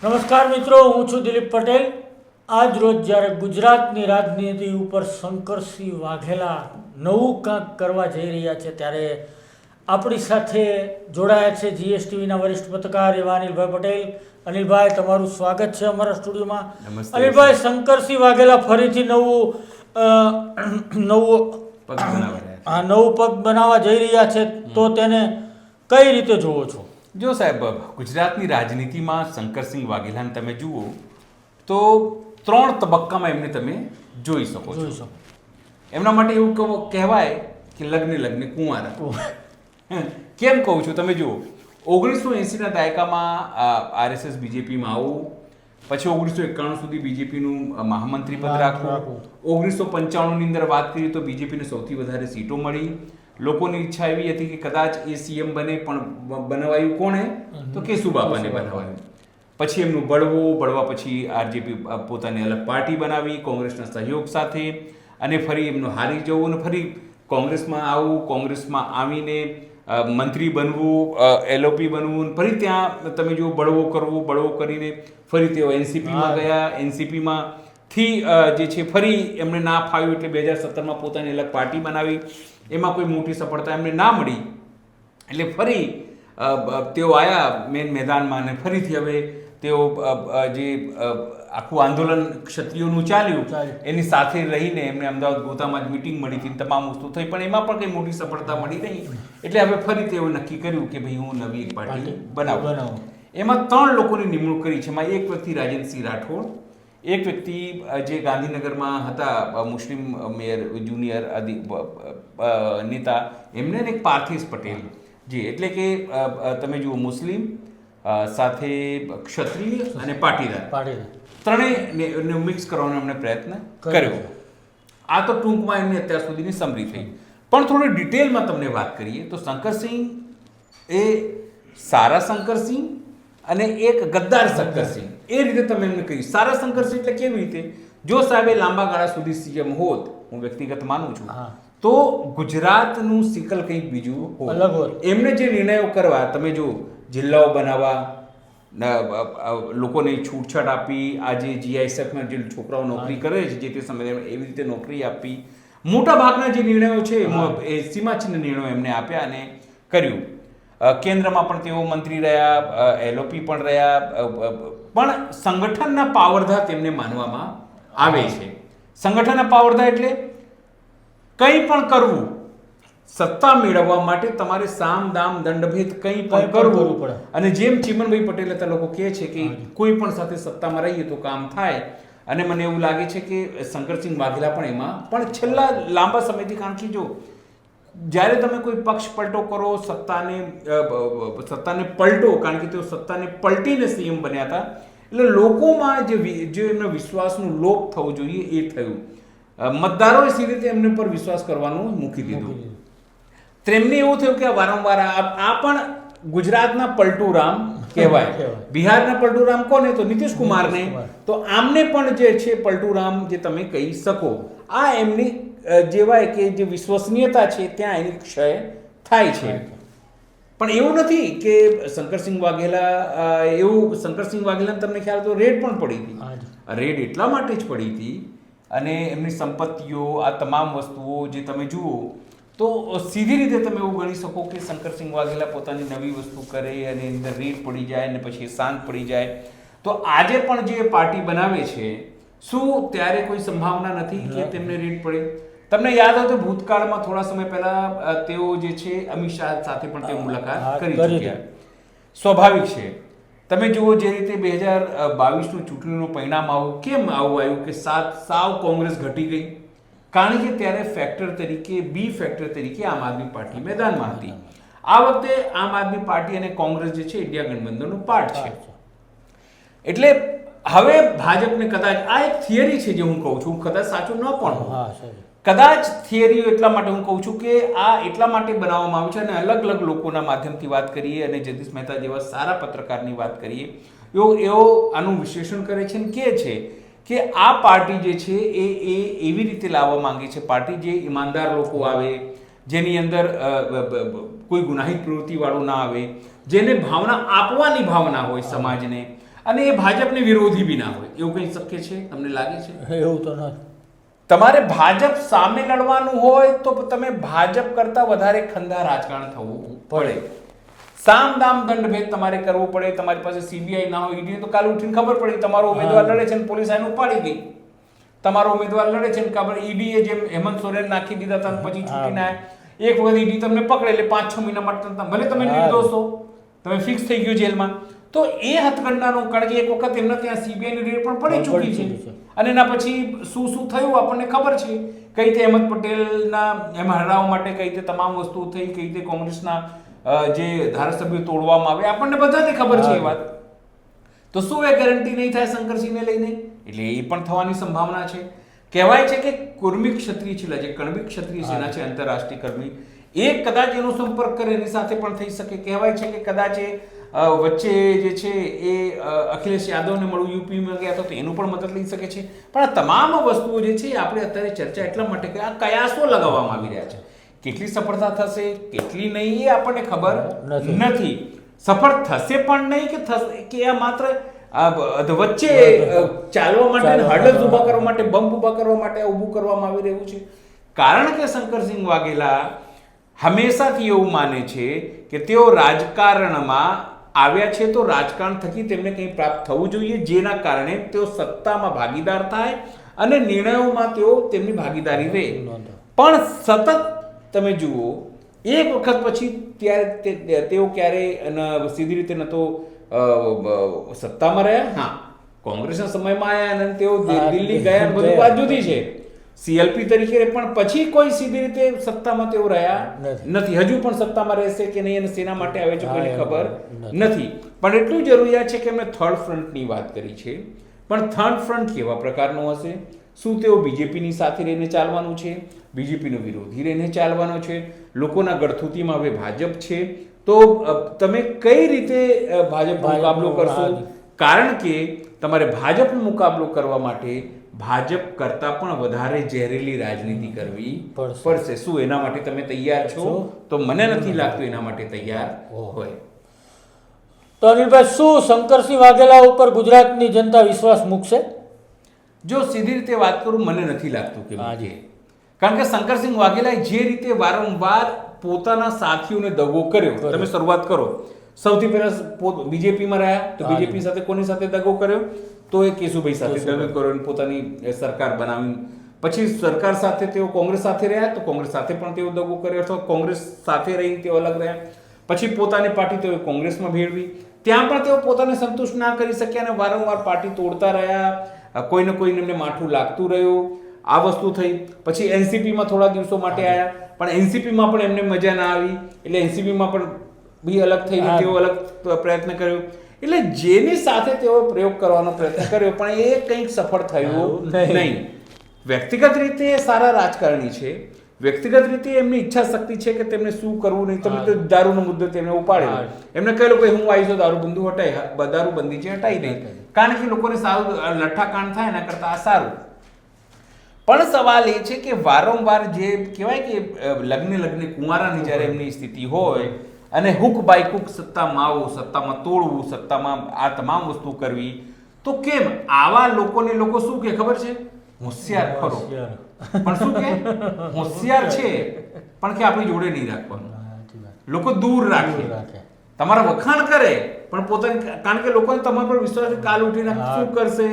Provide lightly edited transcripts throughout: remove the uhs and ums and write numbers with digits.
નમસ્કાર મિત્રો, હું છું દિલીપ પટેલ. આજ રોજ જ્યારે ગુજરાતની રાજનીતિ ઉપર શંકરસિંહ વાઘેલા નવું કાંક કરવા જઈ રહ્યા છે, ત્યારે આપણી સાથે જોડાયા છે જીએસટીવીના વરિષ્ઠ પત્રકાર એવા અનિલભાઈ પટેલ. અનિલભાઈ, તમારું સ્વાગત છે અમારા સ્ટુડિયોમાં. અનિલભાઈ, શંકરસિંહ વાઘેલા ફરીથી નવું પગ બનાવવા જઈ રહ્યા છે, તો તેને કઈ રીતે જોવો છો? જો સાહેબ, ગુજરાતની રાજનીતિમાં શંકરસિંહ વાઘેલાને તમે જુઓ તો 3 તબક્કામાં એમને તમે જોઈ શકો છો. એમના માટે એવું કહેવાય કે લગ્ન કુંવારા. કેમ કહું છું, તમે જુઓ 1980ના દાયકામાં આરએસએસ બીજેપીમાં આવું, પછી 1991 સુધી બીજેપીનું મહામંત્રી પદ રાખવું, 1995ની અંદર વાત કરીએ તો બીજેપીને સૌથી વધારે સીટો મળી. લોકોની ઈચ્છા એવી હતી કે કદાચ એ સીએમ બને, પણ બનાવાયું કોણે? તો કેશુબાપાને બનાવાયું. પછી એમનું બળવા પછી આરજેપી પોતાની અલગ પાર્ટી બનાવી કોંગ્રેસના સહયોગ સાથે, અને ફરી એમનું હારી જવું અને ફરી કોંગ્રેસમાં આવવું, કોંગ્રેસમાં આવીને મંત્રી બનવું, એલઓપી બનવું, ફરી ત્યાં તમે જો બળવો કરીને ફરી તેઓ એનસીપીમાં ગયા. એનસીપીમાંથી જે છે ફરી એમને ના ફાવ્યું એટલે 2017માં પોતાની અલગ પાર્ટી બનાવી. એમાં કોઈ મોટી સફળતા એમને ના મળી એટલે ફરી તેઓ આવ્યા મેન મેદાનમાં, અને ફરીથી હવે તેઓ જે આખું આંદોલન ક્ષત્રિયોનું ચાલ્યું એની સાથે રહીને એમને અમદાવાદ ગોતામાં જ મિટિંગ મળી હતી, તમામ વસ્તુ થઈ, પણ એમાં પણ કંઈ મોટી સફળતા મળી નહીં. એટલે હવે ફરી તેઓ નક્કી કર્યું કે ભાઈ હું નવી એક પાર્ટી બનાવું. એમાં 3 લોકોની નિમણૂક કરી છે. એમાં એક વ્યક્તિ રાજેન્દ્રસિંહ રાઠોડ, એક વ્યક્તિ જે ગાંધીનગરમાં હતા મુસ્લિમ મેયર જુનિયર નેતા, એમને એક પાર્થિવ પટેલ, જે એટલે કે તમે જુઓ મુસ્લિમ સાથે ક્ષત્રિય અને પાટીદાર ત્રણેયને મિક્સ કરવાનો એમણે પ્રયત્ન કર્યો. આ તો ટૂંકમાં એમની અત્યાર સુધીની સમરી થઈ. પણ થોડી ડિટેલમાં તમને વાત કરીએ તો શંકરસિંહ એ સારા શંકરસિંહ અને એક ગદ્દાર શંકરસિંહ, એ રીતે તમે એમને કહ્યું. સારા શંકરસિંહ એટલે કેવી રીતે? જો સાહેબે લાંબા ગાળા સુધી સીએમ હોત, હું વ્યક્તિગત માનું છું, તો ગુજરાતનું સિકલ કંઈક બીજું હોત. એમને જે નિર્ણયો કરવા, તમે જો જિલ્લાઓ બનાવવા, લોકોને છૂટછાટ આપી, આજે જીઆઈએસએફમાં જે છોકરાઓ નોકરી કરે છે જે તે સમયે એવી રીતે નોકરી આપી, મોટા ભાગના જે નિર્ણયો છે એ સીમાચિહ્ન નિર્ણયો એમને આપ્યા અને કર્યું. કેન્દ્રમાં પણ તેઓ મંત્રી રહ્યા, એલઓપી પણ રહ્યા, પણ સંગઠનના પાવરધા તેમને માનવામાં આવે છે. સંગઠનના પાવરધા એટલે કંઈ પણ કરવું, સત્તા મેળવવા માટે તમારે સામ દામ દંડભેદ કંઈ પણ કરવું પડે. અને જેમ ચીમનભાઈ પટેલ હતા, લોકો કહે છે કે કોઈ પણ સાથે સત્તામાં રહીએ તો કામ થાય, અને મને એવું લાગે છે કે શંકરસિંહ વાઘેલા પણ એમાં પણ છેલ્લા લાંબા સમયથી, કારણ કે જો જ્યારે તમે કોઈ પક્ષ પલટો કરો, સત્તાને પલટો, કારણ કે તેઓ સત્તાને પલટીને સીએમ બન્યા હતા, એટલે લોકોમાં જે એમના વિશ્વાસનું લોપ થવું જોઈએ એ થયું. મતદારોએ સીધી રીતે એમને પર વિશ્વાસ કરવાનું મૂકી દીધું. તેમને એવું થયું કે વારંવાર આ પણ ગુજરાતના પલટુરામ કહેવાય. બિહારના પલટુરામ કોને? તો નીતિશ કુમારને. તો આમને પણ જે છે પલટુરામ જે તમે કહી શકો. આ એમની જેવાય કે જે વિશ્વસનીયતા છે ત્યાં એની ક્ષય થાય છે. પણ એવું નથી કે શંકરસિંહ વાઘેલા તમને ખ્યાલ તો રેડ પણ પડી હતી. રેડ એટલા માટે જ પડી હતી, અને એમની સંપત્તિઓ, આ તમામ વસ્તુઓ જે તમે જુઓ તો સીધી રીતે તમે એવું ગણી શકો કે શંકરસિંહ વાઘેલા પોતાની નવી વસ્તુ કરે અને એની અંદર રેડ પડી જાય અને પછી શાંત પડી જાય. તો આજે પણ જે પાર્ટી બનાવે છે, શું ત્યારે કોઈ સંભાવના નથી કે તેમને રેડ પડે? તમને યાદ હોય તો ભૂતકાળમાં થોડા સમય પહેલા તેઓ જે છે અમિત શાહ સાથે પણ તેઓ મુલાકાત કરી ચૂક્યા. સ્વાભાવિક છે. તમે જુઓ જે રીતે 2022નું ચૂંટણીનું પરિણામ આવું કેમ આવ્યું કે સાવ કોંગ્રેસ ઘટી ગઈ? કારણ કે ત્યારે બી ફેક્ટર તરીકે આમ આદમી પાર્ટી મેદાનમાં હતી. આ વખતે આમ આદમી પાર્ટી અને કોંગ્રેસ જે છે ઇન્ડિયા ગઠબંધનનો પાર્ટ છે. એટલે હવે ભાજપને કદાચ, આ એક થિયરી છે જે હું કહું છું, કદાચ સાચું ન પણ હોય, કદાચ થિયરી એટલા માટે હું કહું છું કે આ એટલા માટે બનાવવામાં આવ્યું છે, અને અલગ અલગ લોકોના માધ્યમથી વાત કરીએ અને જગદીશ મહેતા જેવા સારા પત્રકારની વાત કરીએ, એવો આનું વિશ્લેષણ કરે છે અને કહે છે કે આ પાર્ટી જે છે એ એવી રીતે લાવવા માંગે છે, પાર્ટી જે ઈમાનદાર લોકો આવે, જેની અંદર કોઈ ગુનાહિત પ્રવૃત્તિવાળું ના આવે, જેને ભાવના આપવાની ભાવના હોય સમાજને, અને એ ભાજપને વિરોધી બી ના હોય, એવું કંઈ શક્ય છે? તમને લાગે છે? એવું તો નથી. તમારે ભાજપ સામે લડવાનું હોય તો તમે ભાજપ કરતા વધારે ખંડા રાજકારણ થવું પડે. સામ દામ દંડ ભેદ તમારે કરવું પડે. તમારી પાસે સીબીઆઈ ના હોય, ઈડી, તો કાલે ઉઠીને ખબર પડી તમારો ઉમેદવાર લડે છે ને પોલીસ આને ઉપાડી ગઈ. તમારો ઉમેદવાર લડે છે ને ખબર ઈડીએ જેમ હેમંત સોરેન નાખી દીધા હતા પછી છૂટીને આવ્યા, એક વખત ઈડી તમને પકડે એટલે 5-6 મહિના માટે ભલે તમે નિર્દોષ હો, તમે ફિક્સ થઈ ગયું જેલમાં. તો એ હથકંડાનો, કારણ કે એક વખત એમના ત્યાં સીબીઆઈ ની રેડ પણ પડી ચૂકી છે અને એના પછી શું થયું આપણને ખબર છે. કઈ રીતે અહેમદ પટેલના એમાં હરાવવા માટે કઈ રીતે તમામ વસ્તુ થઈ, કઈ રીતે કોંગ્રેસના જે ધારાસભ્યો તોડવામાં આવે, આપણને બધાને ખબર છે એ વાત. તો શું એ ગેરંટી નહીં થાય શંકરસિંહને લઈને? એટલે એ પણ થવાની સંભાવના છે. કહેવાય છે કે કુર્મી ક્ષત્રિય છે, જે કણવી ક્ષત્રિય સેના છે આંતરરાષ્ટ્રીય કર્મી, એ કદાચ એનો સંપર્ક કરે એની સાથે પણ થઈ શકે. કહેવાય છે કે કદાચ વચ્ચે જે છે એ અખિલેશ યાદવને મળવું યુપીમાં ગયા તો એનું પણ મદદ લઈ શકે છે. પણ આ તમામ વસ્તુઓ જે છે આપણે અત્યારે ચર્ચા એટલા માટે કે આ કયાસો લગાવવામાં આવી રહ્યા છે. કેટલી સફળતા થશે, કેટલી નહીં, એ આપણને ખબર નથી. સફળ થશે પણ નહીં કે થશે કે આ માત્ર વચ્ચે ચાલવા માટે, હર્ડલ્સ ઊભા કરવા માટે, બમ્પ ઊભા કરવા માટે ઊભું કરવામાં આવી રહ્યું છે. કારણ કે શંકરસિંહ વાઘેલા હંમેશાથી એવું માને છે કે તેઓ રાજકારણમાં આવ્યા છે તો રાજકારણ થકી તેમને કંઈ પ્રાપ્ત થવું જોઈએ, જેના કારણે તેઓ સત્તામાં ભાગીદાર થાય અને નિર્ણયોમાં તેઓ તેમની ભાગીદારી રહે. પણ સતત તમે જુઓ, એક વખત પછી ત્યારે તેઓ ક્યારે સીધી રીતે ન તો સત્તામાં રહ્યા. હા, કોંગ્રેસના સમયમાં આવ્યા અને તેઓ દિલ્હી ગયા, બધી વાત જુદી છે. સીએલપી તરીકે પણ પછી કોઈ સીધી રીતે સત્તામાં તેઓ રહ્યા નથી. હજુ પણ સત્તામાં રહેશે કે નહીં અને સેના માટે આવે છે કોઈને ખબર નથી. પણ એટલું જરૂરિયાત છે કે એમણે થર્ડ ફ્રન્ટની વાત કરી છે. પણ થર્ડ ફ્રન્ટ કેવા પ્રકારનો હશે? શું તેઓ બીજેપીની સાથે રહીને ચાલવાનું છે, બીજેપીનો વિરોધી રહીને ચાલવાનો છે? લોકોના ગળથુતીમાં હવે ભાજપ છે, તો તમે કઈ રીતે ભાજપનો મુકાબલો કરશો? કારણ કે તમારે ભાજપનો મુકાબલો કરવા માટે ભાજપ કરતા પણ વધારે ઝેરેલી રાજનીતિ કરવી પડશે. શું એના માટે તમે તૈયાર છો? તો મને નથી લાગતું એના માટે તૈયાર હોય. તો અનિલભાઈ, શું શંકરસિંહ વાઘેલા ઉપર ગુજરાતની જનતા વિશ્વાસ મૂકશે? જો સીધી રીતે વાત કરું, મને નથી લાગતું કે મૂકે. કારણ કે શંકરસિંહ વાઘેલાએ જે રીતે વારંવાર પોતાના સાથીઓને દગો કર્યો, તમે શરૂઆત કરો, સૌથી પહેલા બીજેપીમાં રહ્યા તો બીજેપી સાથે કોની સાથે દગો કર્યો? તો એ કેશુભાઈ સાથે દગો કર્યો, પોતાની સરકાર બનાવી. પછી સરકાર સાથે તેઓ કોંગ્રેસ સાથે રહ્યા તો કોંગ્રેસ સાથે પણ તેઓ દગો કર્યો, અથવા કોંગ્રેસ સાથે રહીને તેઓ અલગ રહ્યા. પછી પોતાની પાર્ટી તેઓ કોંગ્રેસમાં ભેળવી, ત્યાં પણ તેઓ પોતાને સંતુષ્ટ ના કરી શક્યા અને વારંવાર પાર્ટી તોડતા રહ્યા, કોઈને કોઈને એમને માઠું લાગતું રહ્યું. આ વસ્તુ થઈ. પછી એનસીપીમાં થોડા દિવસો માટે આવ્યા, પણ એનસીપીમાં પણ એમને મજા ના આવી, એટલે એનસીપીમાં પણ બી અલગ થઈને તેઓ અલગ પ્રયત્ન કર્યો. એટલે જેની સાથે તેઓ પ્રયોગ કરવાનો પ્રયત્ન કર્યો પણ એ કંઈક સફળ થયું નહીં. વ્યક્તિગત રીતે સારા રાજકારણી છે, વ્યક્તિગત રીતે એમની ઈચ્છા શક્તિ છે કે તેમને શું કરવું નહીં. તમે તો દારૂનો મુદ્દો તેમને ઉપાડેલો, એમને કહેલું કે હું આવીશ દારૂબંધી હટાઈ, દારૂબંધી છે હટાઈ નહીં, કારણ કે લોકોને સારું લઠ્ઠાકાંડ થાય એના કરતાં આ સારું. પણ સવાલ એ છે કે વારંવાર જે કહેવાય કે લગ્ને કુંવારાની જ્યારે એમની સ્થિતિ હોય અને હુક બાય હુક સત્તામાં આવવું, સત્તામાં તોડવું, સત્તામાં આ તમામ વસ્તુ કરવી, તો કેમ આવા લોકોને લોકો શું કે ખબર છે? હોશિયાર ખરો, પણ શું કે હોશિયાર છે પણ કે આપણી જોડે નહીં રાખવાનું, લોકો દૂર રાખે, તમારા વખાણ કરે પણ પોતાની, કારણ કે લોકોને તમારા પર વિશ્વાસ કાલ ઉઠીને શું કરશે,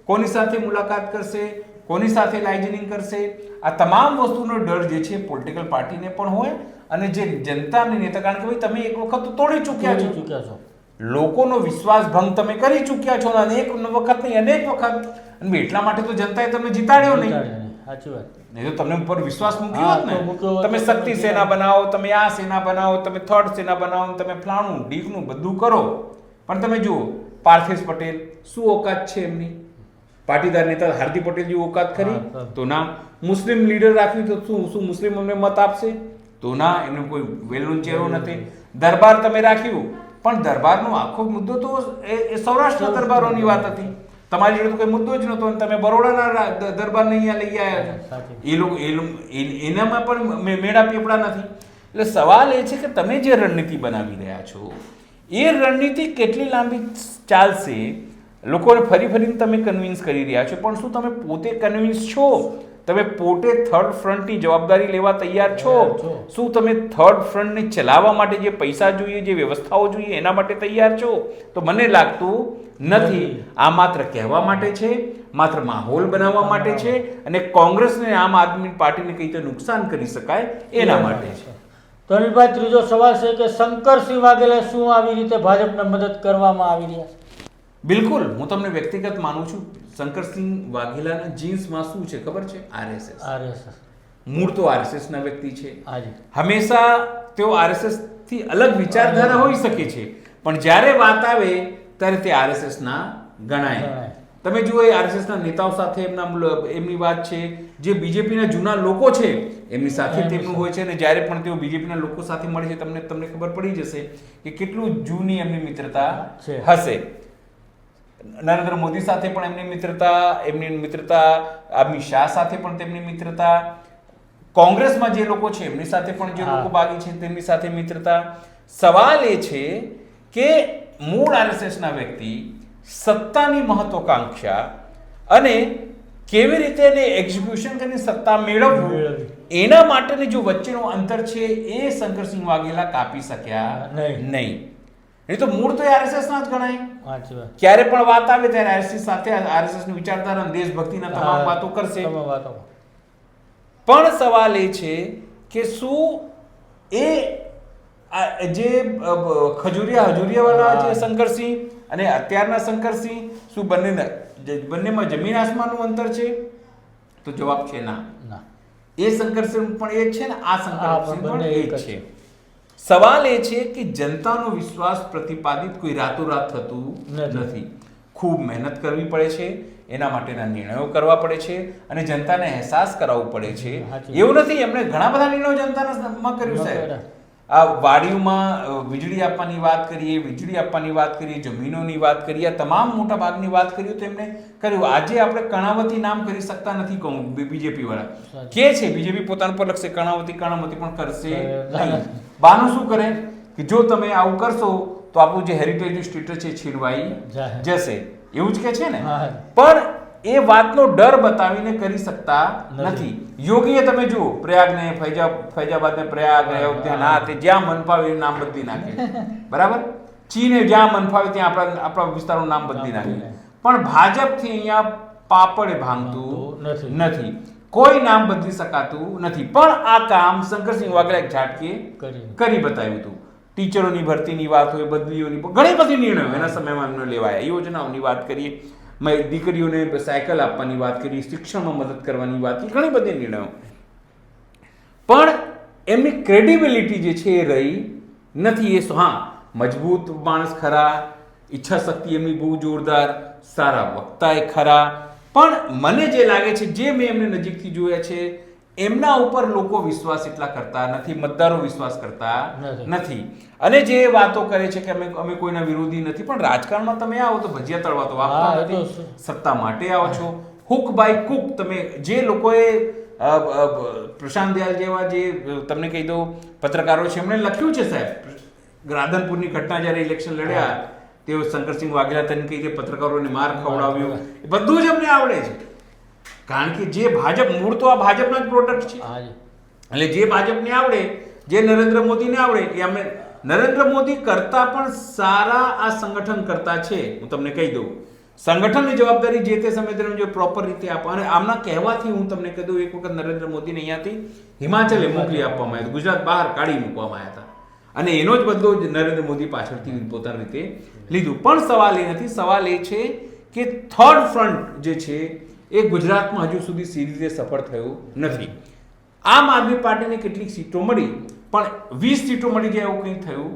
કોની સાથે મુલાકાત કરશે, કોની સાથે લાઇઝનિંગ કરશે, આ તમામ વસ્તુનો ડર જે છે પોલિટિકલ પાર્ટીને પણ હોય અને જે જનતાની નેતા, કારણ કે ભાઈ તમે એક વખત તો તોડી ચૂક્યા છો, લોકોનો વિશ્વાસ ભંગ તમે કરી ચૂક્યા છો, અને એક વખત નહીં અનેક વખત, અને એટલા માટે તો જનતાએ તમને જીતાડ્યો નહીં. સાચી વાત. નહીં તો તમને ઉપર વિશ્વાસ મૂક્યો હોત ને, તમે શક્તિ સેના બનાવો, તમે આ સેના બનાવો, તમે થર્ડ સેના બનાવો, તમે ફલાણું ડીકનું બધું કરો, પણ તમે જુઓ પાર્થિવ પટેલ શું ઓકાત છે એમની? પાટીદાર નેતા હાર્દિક પટેલ જેવી ઓકાત ખરી? તો ના. મુસ્લિમ લીડર રાખ્યું તો શું મુસ્લિમ અમને મત આપશે? તો ના, એનો કોઈ વેલનો ચહેરો નથી. દરબાર તમે રાખ્યું, પણ દરબારનો આખો મુદ્દો તો એ સૌરાષ્ટ્રના દરબારોની વાત હતી, તમારી જોડે તો કોઈ મુદ્દો જ નહોતો, અને તમે બરોડાના દરબારને અહીંયા લઈ આવ્યા છો. એ લોકો એનામાં પણ મેળા પીપળા નથી. એટલે સવાલ એ છે કે તમે જે રણનીતિ બનાવી રહ્યા છો એ રણનીતિ કેટલી લાંબી ચાલશે લોકોને ફરી ફરીને તમે કન્વિન્સ કરી રહ્યા છો, પણ શું તમે પોતે કન્વિન્સ છો? તમે પોતે થર્ડ ફ્રન્ટની જવાબદારી લેવા તૈયાર છો? શું તમે થર્ડ ફ્રન્ટને ચલાવવા માટે જે પૈસા જોઈએ, જે વ્યવસ્થાઓ જોઈએ, એના માટે તૈયાર છો? તો મને લાગતું નથી. આ માત્ર કહેવા માટે છે, માત્ર માહોલ બનાવવા માટે છે, અને કોંગ્રેસને આમ આદમી પાર્ટીને કઈ રીતે નુકસાન કરી શકાય એના માટે છે. તો અનિલભાઈ, ત્રીજો સવાલ છે કે શંકરસિંહ વાઘેલા શું આવી રીતે ભાજપને મદદ કરવામાં આવી રહ્યા છે? બિલકુલ, હું તમને વ્યક્તિગત માનું છું. શંકરસિંહ વાઘેલાના જીન્સમાં શું છે ખબર છે? આરએસએસ. મૂળ તો આરએસએસ ના વ્યક્તિ છે. હંમેશા તેઓ આરએસએસ થી અલગ વિચારધારા હોઈ શકે છે, પણ જ્યારે વાત આવે ત્યારે તે આરએસએસ ના ગણાય. તમે જુઓ, એ આરએસએસ ના નેતાઓ સાથે એમની વાત છે, જે બીજેપી ના જૂના લોકો છે એમની સાથે તેમનું હોય છે, અને જ્યારે પણ તેઓ બીજેપી ના લોકો સાથે મળે છે તમને ખબર પડી જશે કે કેટલું જૂની એમની મિત્રતા હશે. નરેન્દ્ર મોદી સાથે પણ એમની મિત્રતા, અમિત શાહ સાથે પણ તેમની મિત્રતા, કોંગ્રેસમાં જે લોકો છે એમની સાથે પણ જે લોકો ભાગી છે તેમની સાથે મિત્રતા. સવાલ એ છે કે મૂળ આરએસએસ ના વ્યક્તિ સત્તાની મહત્વાકાંક્ષા અને કેવી રીતે એને એક્ઝિક્યુશન કરીને સત્તા મેળવવું, એના માટેની જો વચ્ચેનું અંતર છે એ શંકરસિંહ વાઘેલા કાપી શક્યા નહીં. નહીં તો મૂળ તો આરએસએસ ના જ ગણાય. ક્યારે પણ વાત આવે ત્યારે આરએસએસ સાથે આરએસએસ ની વિચારધારા અને દેશભક્તિના તમામ વાતો કરશે. પણ સવાલ એ છે કે શું એ જે ખજુરિયાવાળા જે શંકરસિંહ અને અત્યારના શંકરસિંહ, શું બંનેમાં જમીન આસમાનનું અંતર છે? તો જવાબ છે ના. એ શંકરસિંહ પણ એ જ છે ને આ શંકરસિંહ પણ એ જ છે. સવાલ એ છે કે જનતાનો વિશ્વાસ પ્રતિપાદિત કોઈ રાતોરાત થતું નથી. ખૂબ મહેનત કરવી પડે છે, એના માટેના નિર્ણયો કરવા પડે છે, અને જનતાને અહેસાસ કરાવવું પડે છે. એવું નથી, એમણે ઘણા બધા નિર્ણયો જનતાના કર્યું સાહેબ. આ વાડીઓમાં વીજળી આપવાની વાત કરીએ, જમીનોની વાત કરીએ, તમામ મોટા ભાગની વાત કરીએ તો એમને કર્યું. આજે આપણે કર્ણાવતી નામ કરી શકતા નથી. કહું બીજેપી વાળા કે છે, બીજેપી પોતાના પર લખશે કર્ણાવતી પણ કરશે નહીં. બાનું શું કરે કે જો તમે આવું કરશો તો આપણું જે હેરિટેજ સ્ટેટસ છે છીનવાઈ જશે, એવું જ કે છે ને. પણ એ વાતનો ડર બતાવીને કરી શકતા નથી. યોગીએ તમે જુઓ, પ્રયાગને ફૈજાબાદને પ્રયાગ, અયોધ્યા, ના તે જ્યાં મન ફાવે એ નામ બદલી નાખે, બરાબર. ચીને જ્યાં મન ફાવે ત્યાં આપણા વિસ્તારનું નામ બદલી નાખે. પણ ભાજપથી અહીંયા પાપડે ભાંગતું નથી, કોઈ નામ બદલી શકાતું નથી. પણ આ કામ શંકરસિંહ વાઘેલા એક ઝાટકે કરી બતાવ્યું હતું. ટીચરોની ભરતીની વાત હોય, બદલીઓની, ઘણી બધી નિર્ણયો એના સમયમાં એમને લેવાયા. યોજનાઓની વાત કરીએ, દીકરીઓને સાયકલ આપવાની વાત કરીએ, શિક્ષણમાં મદદ કરવાની વાત કરીએ, ઘણી બધી નિર્ણયો. પણ એમની ક્રેડિબિલિટી જે છે એ રહી નથી. એ મજબૂત માણસ ખરા, ઈચ્છા શક્તિ એમની બહુ જોરદાર, સારા વક્તા એ ખરા, પણ મને જે લાગે છે, જે મેં એમને નજીકથી જોયા છે, એમના ઉપર લોકો વિશ્વાસ એટલા કરતા નથી, મતદારો વિશ્વાસ કરતા નથી. અને જે વાતો કરે છે કે અમે કોઈના વિરોધી નથી, પણ રાજકારણમાં તમે આવો તો ભજીયા તળવા તો આપતા નથી, સત્તા માટે આવો છો. હુક બાય કુક. તમે જે લોકોએ પ્રશાંત દયાલ જેવા જે તમને કહી દો પત્રકારો છે, એમણે લખ્યું છે સાહેબ, રાધનપુરની ઘટના જ્યારે ઇલેક્શન લડ્યા, તેઓ શંકરસિંહ વાઘેલા તરીકે કઈ રીતે પત્રકારોને માર ખવડાવ્યો, એ બધું જ અમને આવડે છે. કારણ કે જે ભાજપ, મૂળ તો આ ભાજપના જ પ્રોડક્ટ છે. એટલે જે ભાજપને આવડે, જે નરેન્દ્ર મોદીને આવડે, એ અમે નરેન્દ્ર મોદી કરતા પણ સારા આ સંગઠન કરતા છે. હું તમને કહી દઉં, સંગઠનની જવાબદારી જે તે સમય દરમિયાન જો પ્રોપર રીતે આપવા, અને આમના કહેવાથી હું તમને કહી દઉં, એક વખત નરેન્દ્ર મોદીને અહીંયાથી હિમાચલે મોકલી આપવામાં આવ્યા, ગુજરાત બહાર કાઢી મૂકવામાં આવ્યા હતા, અને એનો જ બદલો નરેન્દ્ર મોદી પાછળથી પોતાની રીતે લીધું. પણ સવાલ એ નથી. સવાલ એ છે કે થર્ડ ફ્રન્ટ જે છે એ ગુજરાતમાં હજુ સુધી સીધી રીતે સફળ થયું નથી. આમ આદમી પાર્ટીને કેટલીક સીટો મળી, પણ 20 સીટો મળી જાય એવું કંઈ થયું.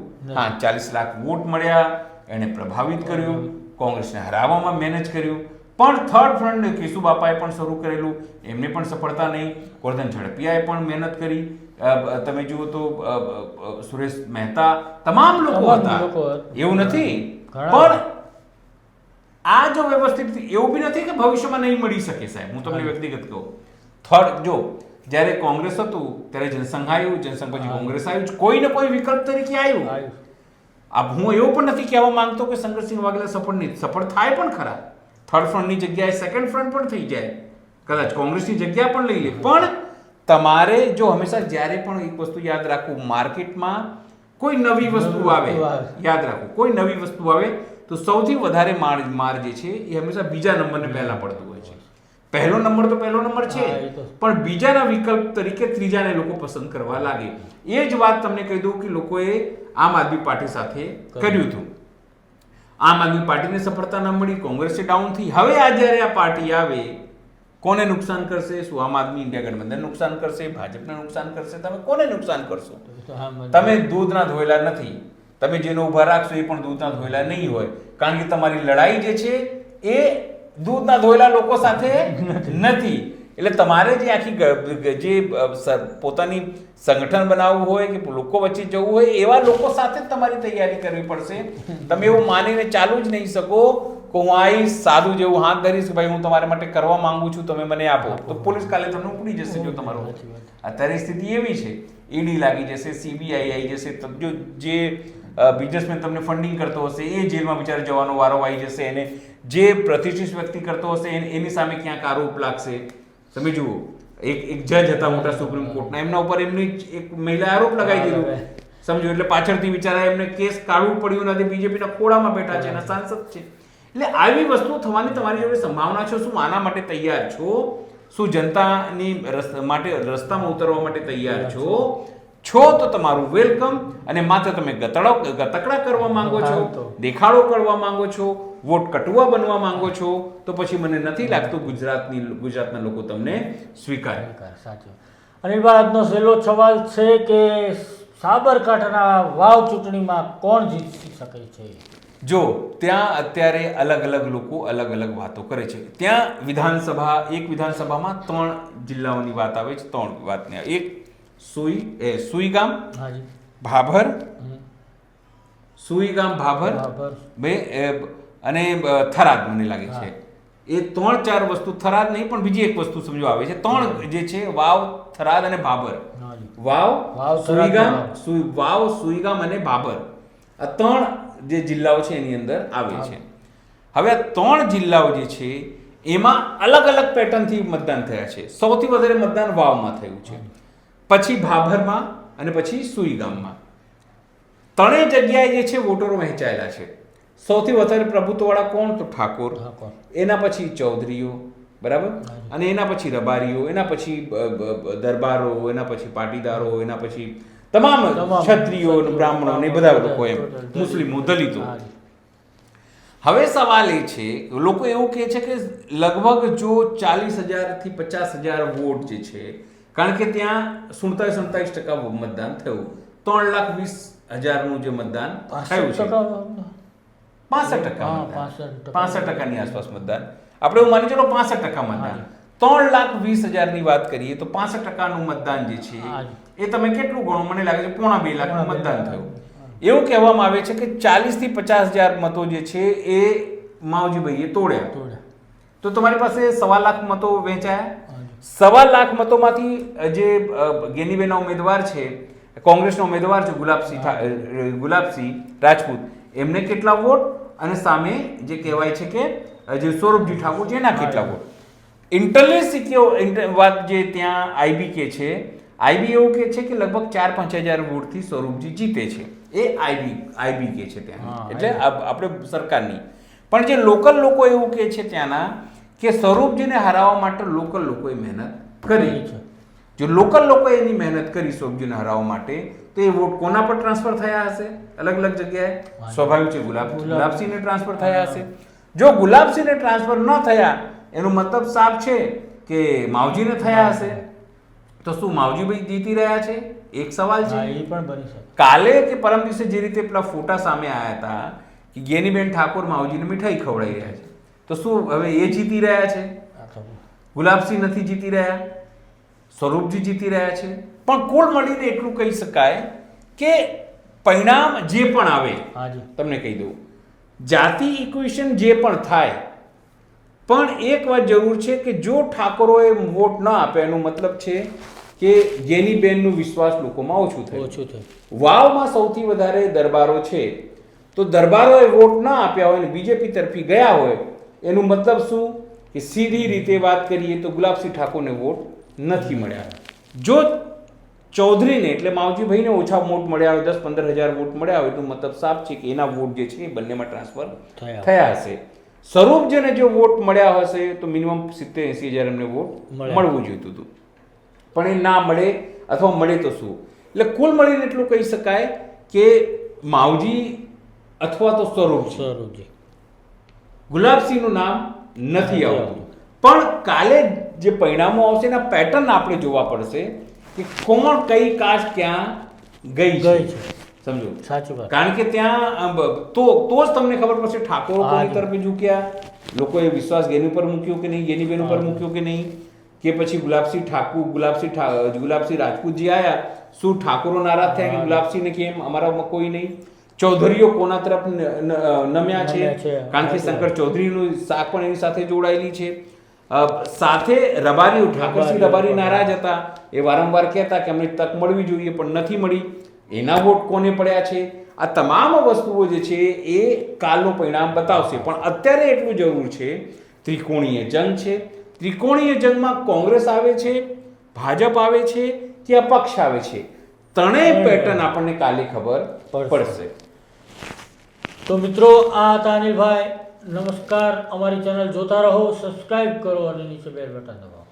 40 લાખ વોટ મળ્યા, એને પ્રભાવિત કર્યું, કોંગ્રેસને હરાવવામાં મેનેજ કર્યું. પણ થર્ડ ફ્રન્ટ કેશુબાપાએ પણ શરૂ કરેલું, એમને પણ સફળતા નહીં. ગોરધન ઝડપિયાએ પણ મહેનત કરી. તમે જુઓ તો સુરેશ મહેતા, તમામ લોકો હતા, એવું નથી. પણ આ જો વ્યવસ્થિત, એવું બી નથી કે ભવિષ્યમાં નહીં મળી શકે સાહેબ. હું તમને વ્યક્તિગત કહું, થર્ડ જો જ્યારે કોંગ્રેસ હતું ત્યારે જનસંઘ આવ્યું, જનસંઘ પછી કોંગ્રેસ આવ્યું, કોઈ ને કોઈ વિકલ્પ તરીકે આવ્યું. હું એવું પણ નથી કહેવા માંગતો કે શંકરસિંહ વાઘેલા સફળ થાય પણ ખરા, થર્ડ ફ્રન્ટની જગ્યાએ સેકન્ડ ફ્રન્ટ પણ થઈ જાય, કદાચ કોંગ્રેસની જગ્યા પણ લઈ લે. પણ તમારે જો હંમેશા જ્યારે પણ એક વસ્તુ યાદ રાખવું, માર્કેટમાં કોઈ નવી વસ્તુ આવે, યાદ રાખો કોઈ નવી વસ્તુ આવે તો સૌથી વધારે માર જે છે એ હંમેશા બીજા નંબરને પહેલા પડતું હોય છે. પહેલો નંબર તો પહેલો નંબર છે, પણ બીજાના વિકલ્પ તરીકે ત્રીજાને લોકો પસંદ કરવા લાગે. એ જ વાત તમને કહી દઉં કે લોકોએ આમ આદમી પાર્ટી સાથે કર્યું હતું. આમ આદમી પાર્ટીને સફળતા ન મળી, કોંગ્રેસે ડાઉન થઈ. હવે આ જ્યારે આ પાર્ટી આવે, કોને નુકસાન કરશે? શું આમ આદમી ઇન્ડિયા ગઠબંધન નુકસાન કરશે? ભાજપને નુકસાન કરશે? તમે કોને નુકસાન કરશો? તમે દૂધના ધોયેલા નથી. તમે જેનો ઉભા રાખશો એ પણ દૂધના ધોયેલા નહીં હોય, કારણ કે તમારી લડાઈ જે છે એ દૂધના ધોયેલા લોકો સાથે નથી. એટલે તમારે જે આખી જે પોતાની સંગઠન બનાવવું હોય કે લોકો વચ્ચે જવું હોય, એવા લોકો સાથે જ તમારી તૈયારી કરવી પડશે. તમે એવું માનીને ચાલુ જ નહીં શકો કે હું આવીશ, સાદું જેવું હાથ ધરીશ કે ભાઈ હું તમારા માટે કરવા માંગુ છું, તમે મને આપો, તો પોલીસ કાલે તમને ઉપડી જશે. જો તમારો અત્યારે સ્થિતિ એવી છે, ઈડી લાગી જશે, સીબીઆઈ આવી જશે, જો જે બિઝનેસમેન તમને ફંડિંગ કરતો હશે એ જેલમાં બિચારે જવાનો વારો આવી જશે, એને જે પ્રતિષ્ઠિત વ્યક્તિ કરતો હશે એની સામે ક્યાંક આરોપ લાગશે. તમે જુઓ, એક જજ હતા મોટા સુપ્રીમ કોર્ટના, એમના ઉપર એમની એક મહિલા આરોપ લગાવી દીધો, સમજો, એટલે પાછળથી બિચારા એમને કેસ કાઢવું પડ્યું નથી, બીજેપીના ખોળામાં બેઠા છે, એના સાંસદ છે. એટલે આવી વસ્તુ થવાની તમારી જોડે સંભાવના છે. શું આના માટે તૈયાર છો? શું જનતાની માટે રસ્તામાં ઉતરવા માટે તૈયાર છો તો તમારું વેલકમ. અને માત્ર તમે ગતકડા કરવા માંગો છો, દેખાડો કરવા માંગો છો, વોટ કટુઆ બનવા માંગો છો, તો પછી મને નથી લાગતું ગુજરાતના લોકો તમને સ્વીકારે. સાચું. અને આજનો છેલ્લો સવાલ છે કે સાબરકાંઠાના વાવ ચૂંટણીમાં કોણ જીતી શકે છે? જો ત્યાં અત્યારે અલગ અલગ લોકો અલગ અલગ વાતો કરે છે. ત્યાં એક વિધાનસભામાં 3 જિલ્લાઓની વાત આવે છે. 3 વાતને, એક સુઈગામ, ભાભર, સુઈગામ, ભાભર બે અને થરાદ. મને લાગે છે એ 3-4 વસ્તુ, થરાદ નહીં પણ બીજી એક વસ્તુ સમજો આવે છે. 3 જે છે, વાવ, થરાદ અને ભાભર. વાવ, સુઈગામ અને ભાભર, આ 3 જે જિલ્લાઓ છે એની અંદર આવે છે. હવે આ 3 જિલ્લાઓ જે છે એમાં અલગ અલગ પેટર્નથી મતદાન થયા છે. સૌથી વધારે મતદાન વાવમાં થયું છે, પછી ભાભરમાં અને પછી સુઈગામમાં. 3 જગ્યાએ જે છે વોટરો વહેંચાયેલા છે. સૌથી વધારે પ્રભુત્વવાળા કોણ? તો ઠાકોર, એના પછી ચૌધરીઓ, બરાબર, અને એના પછી રબારીઓ, એના પછી દરબારો, એના પછી પાટીદારો, એના પછી તમામ ક્ષત્રિયો, બ્રાહ્મણો ને બધા લોકો, એમ મુસ્લિમો, દલિતો. હવે સવાલ એ છે, લોકો એવું કહે છે કે લગભગ જો 40,000 થી 50,000 વોટ જે છે, કારણ કે ત્યાં 47% મતદાન થયું, 3,20,000 જે મતદાન થયું છે, 65% આસપાસ મતદાન, આપણે એવું માની ચલો 65% મતદાન. 3,20,000 વાત કરીએ તો 65% મતદાન જે છે એ તમે કેટલું ગણો? મને લાગે છે 2.5 લાખ મતદાન થયું. એવું કહેવામાં આવે છે કે 40,000 થી 50,000 મતો જે છે એ માવજીભાઈએ તોડ્યા. તો તમારી પાસે 1.25 લાખ મતો વેચાયા. 1.25 લાખ મતોમાંથી જે ગેનીબેનના ઉમેદવાર છે, કોંગ્રેસના ઉમેદવાર છે ગુલાબસિંહ રાજપૂત, એમને કેટલા વોટ, અને સામે જે કહેવાય છે કે જે સૌરભજી ઠાકોર છે એના કેટલા વોટ. ઇન્ટેલિજન્સ વાત જે ત્યાં આઈબી કે છે, આઈબી એવું કે છે કે લગભગ 4-5 હજાર વોટથી સૌરભજી જીતે છે. એ આઈબી કે છે ત્યાં, એટલે આપણે સરકારની. પણ જે લોકલ લોકો એવું કે છે ત્યાંના કે સૌરભજીને હરાવવા માટે લોકલ લોકોએ મહેનત કરી છે. જો લોકલ લોકોએ એની મહેનત કરી સૌરભજીને હરાવવા માટે, તો એ વોટ કોના પર ટ્રાન્સફર થયા હશે? અલગ અલગ જગ્યાએ. સ્વાભાવિક છે ગુલાબસિંહને ટ્રાન્સફર થયા હશે. જો ગુલાબસિંહને ટ્રાન્સફર ન થયા, એનો મતલબ સાફ છે કે માવજીને થયા હશે. તો શું માવજીભાઈ જીતી રહ્યા છે? એક સવાલ છે. એ પણ બની શકે. કાલે કે પરમ દિવસે જે રીતે પેલા ફોટા સામે આવ્યા હતા કે ગેનીબેન ઠાકોર માવજીને મીઠાઈ ખવડાવી રહ્યા છે, તો શું હવે એ જીતી રહ્યા છે? ગુલાબસિંહ નથી જીતી રહ્યા, સ્વરૂપજી જીતી રહ્યા છે. પણ કુલ મળીને એટલું કહી શકાય કે પરિણામ જે પણ આવે, તમને કહી દઉં, જાતિ ઇક્વેશન જે પણ થાય, પણ એક વાત જરૂર છે કે જો ઠાકોરોએ વોટ ન આપે, એનો મતલબ છે કે ગેનીબેનનો વિશ્વાસ લોકોમાં ઓછું થયું. વાવમાં સૌથી વધારે દરબારો છે, તો દરબારોએ વોટ ના આપ્યા હોય અને બીજેપી તરફી ગયા હોય એનું મતલબ શું કે સીધી રીતે વાત કરીએ તો ગુલાબસિંહ ઠાકોરને વોટ નથી મળ્યા. જો ચૌધરીને એટલે માવજીભાઈને ઓછા વોટ મળ્યા હોય, 10-15 હજાર વોટ મળ્યા હોય, તો મતલબ સાફ છે કે એના વોટ જે છે એ બંનેમાં ટ્રાન્સફર થયા હશે. સ્વરૂપજીને જો વોટ મળ્યા હશે તો મિનિમમ 70-80 હજાર એમને વોટ મળવું જોઈતું હતું, પણ એ ના મળે અથવા મળે તો શું. એટલે કુલ મળીને એટલું કહી શકાય કે માવજી અથવા તો સ્વરૂપજી, ગુલાબસિંહનું નામ નથી આવતું. પણ કાલે જે પરિણામો આવશે એના પેટર્ન આપણે જોવા પડશે કે કોણ કઈ કાસ્ટ ક્યાં ગઈ છે. સમજો, સાચી વાત. કારણ કે ત્યાં તો જ તમને ખબર પડશે ઠાકોરો કોની તરફે ઝૂક્યા, લોકોએ વિશ્વાસ ગેની ઉપર મૂક્યો કે નહીં, ગેનીબેન ઉપર મૂક્યો કે નહીં, કે પછી ગુલાબસિંહ રાજપૂતજી આયા, શું ઠાકોરો નારાજ થયા કે ગુલાબસિંહને કેમ અમારામાં કોઈ નહીં. ચૌધરીઓ કોના તરફ નમ્યા છે, કારણ કે શંકર ચૌધરીનું શાખ પણ એની સાથે જોડાયેલી છે. સાથે રબારીઓ, ઠાકરસિંહ રબારી નારાજ હતા, એ વારંવાર કહેતા કે અમને તક મળવી જોઈએ પણ નથી મળી, એના વોટ કોને પડ્યા છે. આ તમામ વસ્તુઓ જે છે એ કાલનું પરિણામ બતાવશે. પણ અત્યારે એટલું જરૂર છે, ત્રિકોણીય જંગ છે. ત્રિકોણીય જંગમાં કોંગ્રેસ આવે છે, ભાજપ આવે છે કે અપક્ષ આવે છે, ત્રણેય પેટર્ન આપણને કાલે ખબર પડશે. તો મિત્રો, આ હતા અનિલભાઈ. નમસ્કાર. અમારી ચેનલ જોતા રહો, સબસ્ક્રાઇબ કરો અને નીચે બેલ બટન દબાવો.